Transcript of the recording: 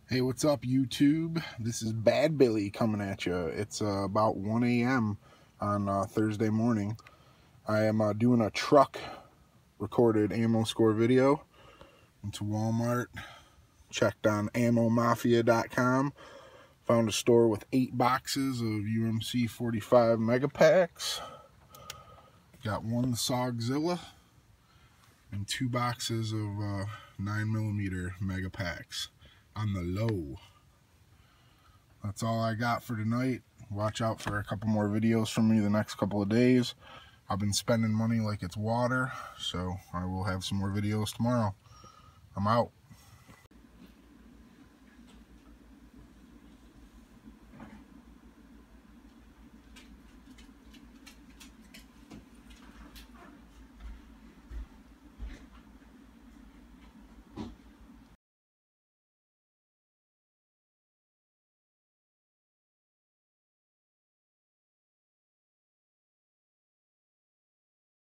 Hey, what's up, YouTube? This is Bad Billy coming at you. It's about 1 a.m. on Thursday morning. I am doing a truck recorded ammo score video into Walmart. Checked on ammomafia.com. Found a store with 8 boxes of UMC 45 mega packs. Got one Sogzilla and 2 boxes of 9mm mega packs on the low. That's all I got for tonight. Watch out for a couple more videos from me the next couple of days. I've been spending money like it's water, so I will have some more videos tomorrow. I'm out.